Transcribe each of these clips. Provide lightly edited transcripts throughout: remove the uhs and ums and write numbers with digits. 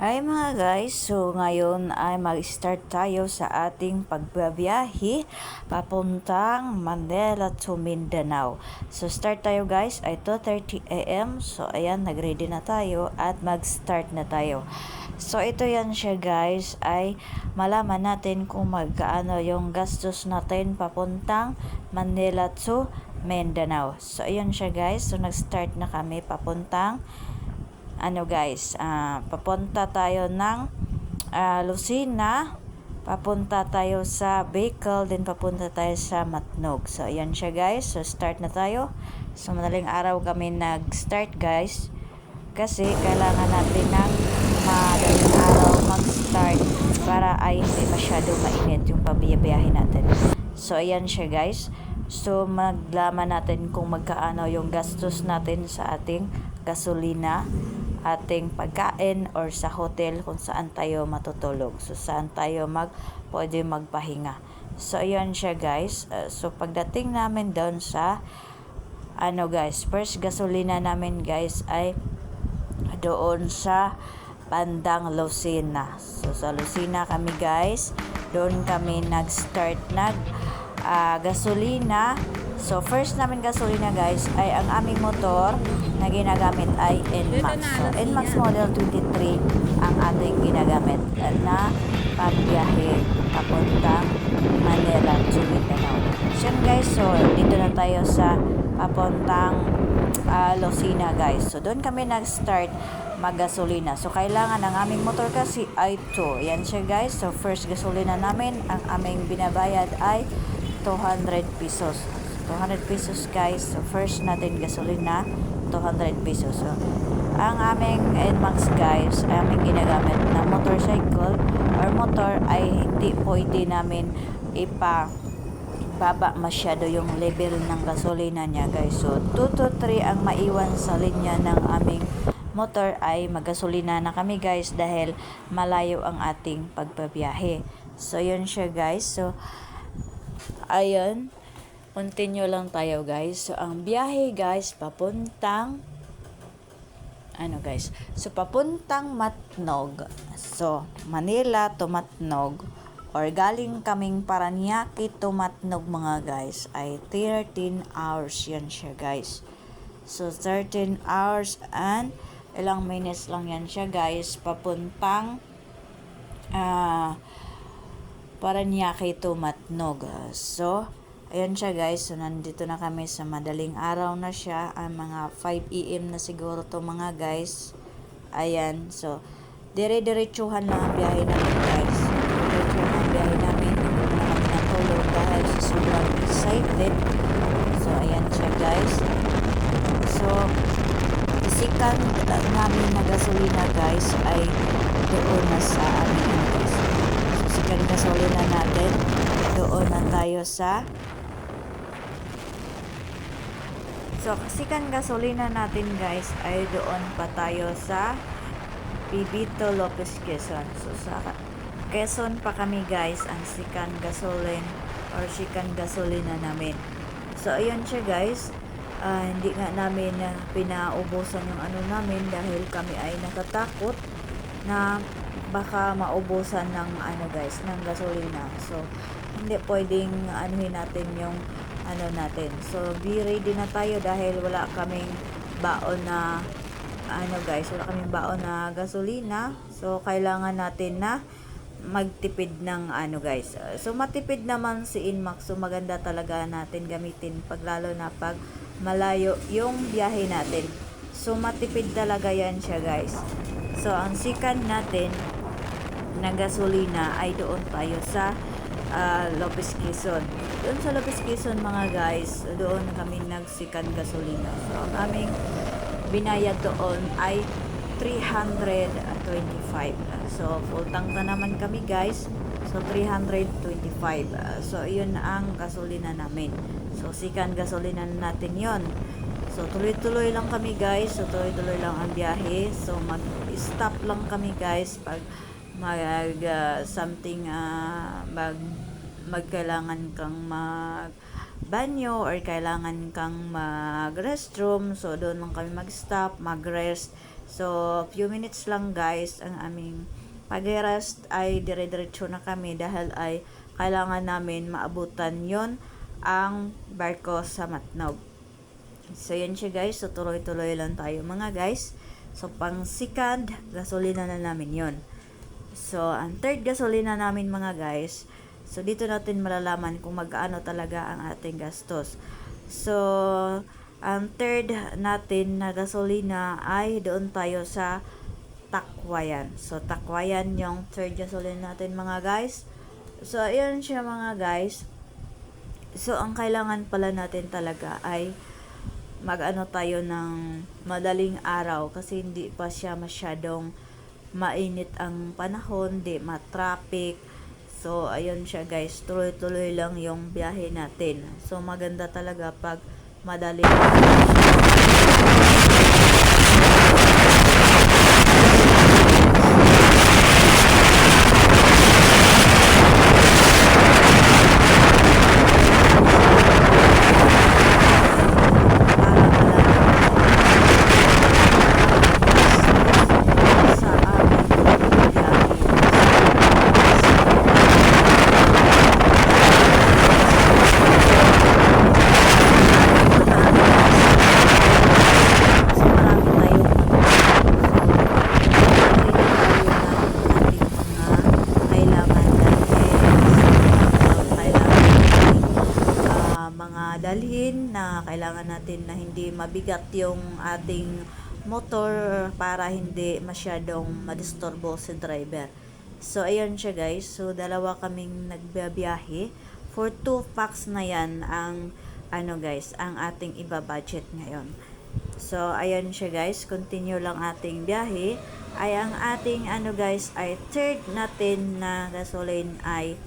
Hi mga guys, so ngayon ay mag-start tayo sa ating pagbabiyahe papuntang Manila to Mindanao. So start tayo guys ay 2:30 AM. So ayan, nagready na tayo at mag-start na tayo. So ito yan siya guys, ay malaman natin kung magkaano yung gastos natin papuntang Manila to Mindanao. So ayun siya guys, so nag-start na kami papuntang papunta tayo ng Lucena, papunta tayo sa Bicol, then papunta tayo sa Matnog. So ayan siya guys, so start na tayo. So madaling araw kami nag-start guys, kasi kailangan natin ng madaling araw mag-start para ay hindi masyado mainit yung pabiyabiyahe natin. So ayan siya guys, so maglaman natin kung magkaano yung gastos natin sa ating gasolina, ating pagkain, or sa hotel kung saan tayo matutulog. So saan tayo pwede magpahinga. So ayan siya guys. So pagdating namin doon sa first gasolina namin guys ay doon sa bandang Lucena. So sa Lucena kami guys, doon kami nag-start gasolina. So first namin gasolina guys ay ang aming motor na ginagamit ay NMAX. So NMAX model 23 ang ating ginagamit na pagbiyahe papuntang Manila to Mindanao. So guys, so dito na tayo sa papuntang Lucena guys. So doon kami nag-start maggasolina. So kailangan ang aming motor kasi ay 2. Yan siya guys. So first gasolina namin, ang aming binabayad ay 200 pesos. 200 pesos guys. So first natin gasolina, 200 pesos. So ang aming NMAX guys, aming ginagamit na motorcycle or motor, ay hindi pwede namin baba masyado yung level ng gasolina niya guys. So 2 to 3 ang maiwan sa linya ng aming motor, ay maggasolina na kami guys dahil malayo ang ating pagbabiyahe. So yun siya guys. So ayun, continue lang tayo guys. So ang biyahe guys papuntang papuntang Matnog. So Manila to Matnog, or galing kaming Paranaque to Matnog mga guys, ay 13 hours yan siya guys. So 13 hours and ilang minutes lang yan siya guys papuntang Paranaque to Matnog. So ayan siya guys, so nandito na kami sa madaling araw na siya, mga 5 AM na siguro to mga guys. Ayan, so dire-diretsuhan lang ang biyahe namin guys. Diretsuhan ang biyahe namin, hindi na kami natulog dahil sa sobrang excited. So ayan siya guys. So isikan namin na gasolina guys ay doon na sa amin guys. So isikan gasolina natin, doon na tayo sa sikan gasolina natin guys ay doon pa tayo sa Pibito Lopez, Quezon. So sa Quezon pa kami guys ang sikan gasolina namin. So ayun siya guys. Hindi nga namin pinaubusan yung namin dahil kami ay natatakot na baka maubusan ng ng gasolina. So hindi pwedeng natin yung natin. So be ready na tayo dahil wala kaming baon na wala kaming baon na gasolina. So kailangan natin na magtipid ng guys. So matipid naman si NMAX. So maganda talaga natin gamitin lalo na pag malayo yung biyahe natin. So matipid talaga yan siya guys. So ang sikan natin na gasolina ay doon tayo sa Lopez, Quezon. Doon sa Lopez, Quezon mga guys, doon kami nagsikan gasolina. So ang aming binayad doon ay 325. So full tank na naman kami guys. So 325. So yun ang gasolina namin. So sikan gasolina natin yon. So tuloy-tuloy lang kami guys. So tuloy-tuloy lang ang biyahe. So mag-stop lang kami guys pag kailangan kang banyo or kailangan kang mag restroom. So doon lang kami mag-stop, mag-rest, So, few minutes lang guys ang aming pag-rest ay dire-diretso na kami dahil ay kailangan namin maabutan yon ang barko sa Matnog. So, yun siya guys. So, tuloy-tuloy lang tayo mga guys. So, pang second, gasolina na namin yon. So, ang third gasolina namin mga guys. So, dito natin malalaman kung magkano talaga ang ating gastos. So, ang third natin na gasolina ay doon tayo sa Takwayan. So, Takwayan yung third gasolina natin mga guys. So, ayun siya mga guys. So, ang kailangan pala natin talaga ay mag-ano tayo ng madaling araw kasi hindi pa siya masyadong mainit ang panahon, di ma-traffic. So, ayun siya guys, tuloy-tuloy lang yung biyahe natin. So, maganda talaga pag madaling dalhin na kailangan natin na hindi mabigat yung ating motor para hindi masyadong madisturbo si driver. So, ayun siya guys. So, dalawa kaming nagbabiyahe. For 2 packs na yan ang ano guys, ang ating iba-budget ngayon. So, ayun siya guys. Continue lang ating biyahe. Ay, ang ating ano guys, ay third natin na gasoline ay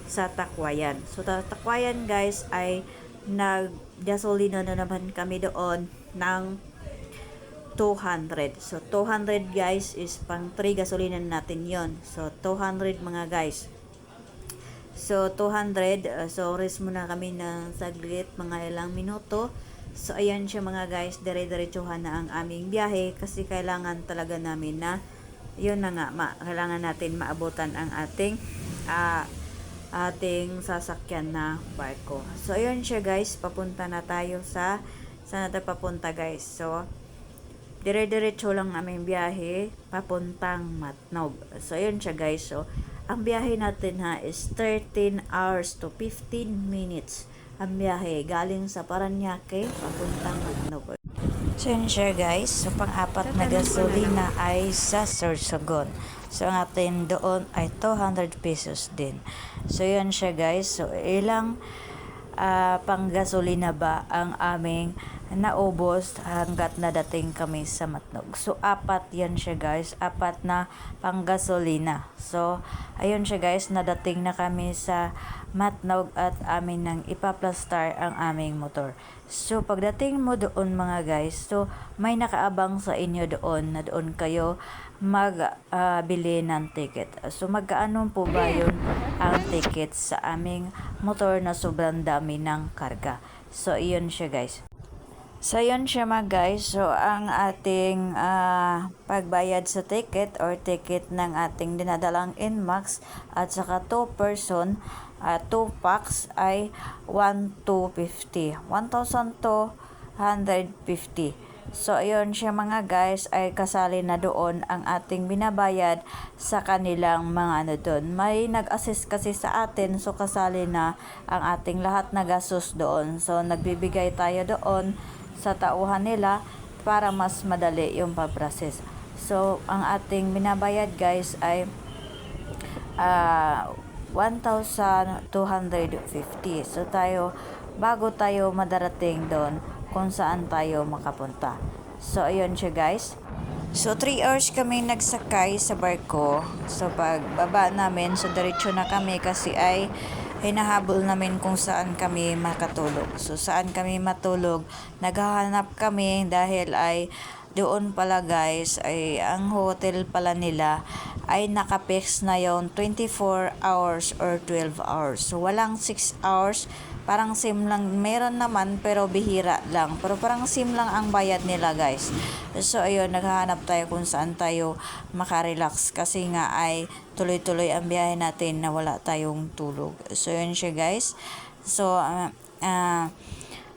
sa Takwayan. So, Takwayan guys ay nag-gasolina na naman kami doon ng 200. So, 200 guys is pang 3 gasolina natin yon. So, 200 mga guys. So, 200. So, rest muna kami ng saglit, mga ilang minuto. So, ayan siya mga guys. Dire-diretsuhan na ang aming biyahe kasi kailangan talaga namin na yun na nga, kailangan natin maabutan ang ating sasakyan na barko. So, ayun siya guys. Papunta na tayo sa saan natin papunta guys. So, dire-diretso lang aming biyahe papuntang Matnog. So, ayun siya guys. So, ang biyahe natin ha is 13 hours to 15 minutes. Ang biyahe galing sa Paranaque papuntang Matnog. So, yun siya guys. So, pang-apat na gasolina ay sa Sorsogon. So, ang atin doon ay 200 pesos din. So, yun siya guys. So, ilang pang-gasolina ba ang aming naubos hanggat nadating kami sa Matnog. So, 4 yan siya guys. 4 na pang-gasolina. So, ayun siya guys. Nadating na kami sa Matnog at amin nang ipaplastar ang aming motor. So, pagdating mo doon mga guys, so, may nakaabang sa inyo doon na doon kayo magbili ng ticket. So, magkaano po ba yun ang ticket sa aming motor na sobrang dami ng karga? So, iyon siya guys. So, yun siya mga guys. So, ang ating pagbayad sa ticket or ticket ng ating dinadalang Inmax at saka 2 person, 2 packs ay 1,250. 1,250. So, ayun siya mga guys, ay kasali na doon ang ating binabayad sa kanilang mga ano doon. May nag-assist kasi sa atin, so kasali na ang ating lahat na gastos doon. So, nagbibigay tayo doon sa tauhan nila para mas madali yung pag-process. So, ang ating binabayad guys ay 1,250. So, bago tayo madarating doon kung saan tayo makapunta. So, ayun siya guys. So, 3 hours kami nagsakay sa barko. So, pagbaba namin, so diretso na kami kasi ay hinahabol namin kung saan kami makatulog. So, saan kami matulog? Naghahanap kami dahil ay doon pala guys, ay ang hotel pala nila ay nakapix na yon 24 hours or 12 hours. So, walang 6 hours parang same lang, meron naman pero bihira lang, pero parang same lang ang bayad nila guys. So ayun, naghahanap tayo kung saan tayo makarelax kasi nga ay tuloy-tuloy ang biyahe natin na wala tayong tulog. So yun siya guys. So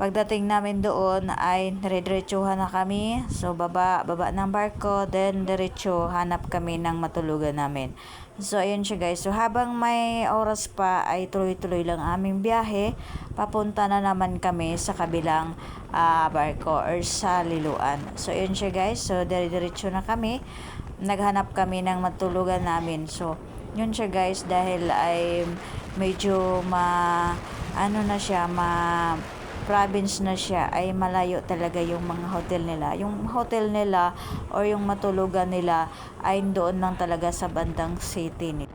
pagdating namin doon ay dire-diretsuhan na kami. So baba ng barko, then diretso hanap kami ng matulugan namin. So ayun siya guys. So habang may oras pa ay tuloy-tuloy lang aming biyahe. Papunta na naman kami sa kabilang barko or sa liluan. So ayun siya guys. So dire-diretso na kami. Naghanap kami ng matulugan namin. So yun siya guys, dahil ay medyo ano na siya, province na siya, ay malayo talaga yung mga hotel nila. Yung hotel nila or yung matulugan nila ay doon lang talaga sa bandang city nila.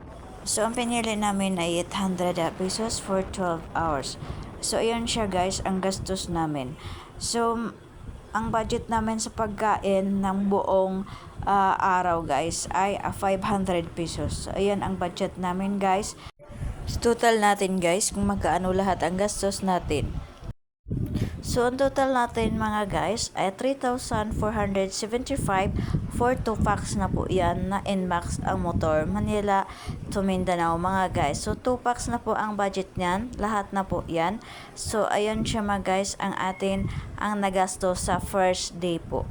So ang pinili namin ay 800 pesos for 12 hours. So ayun siya guys, ang gastos namin. So ang budget namin sa pagkain ng buong araw guys ay 500 pesos. So ayan ang budget namin guys. Total natin guys kung magkaano lahat ang gastos natin. So, ang total natin mga guys ay 3,475 for 2 packs na po yan na NMAX ang motor. Manila to Mindanao mga guys. So, 2 packs na po ang budget niyan. Lahat na po yan. So, ayun siya mga guys ang nagastos sa first day po.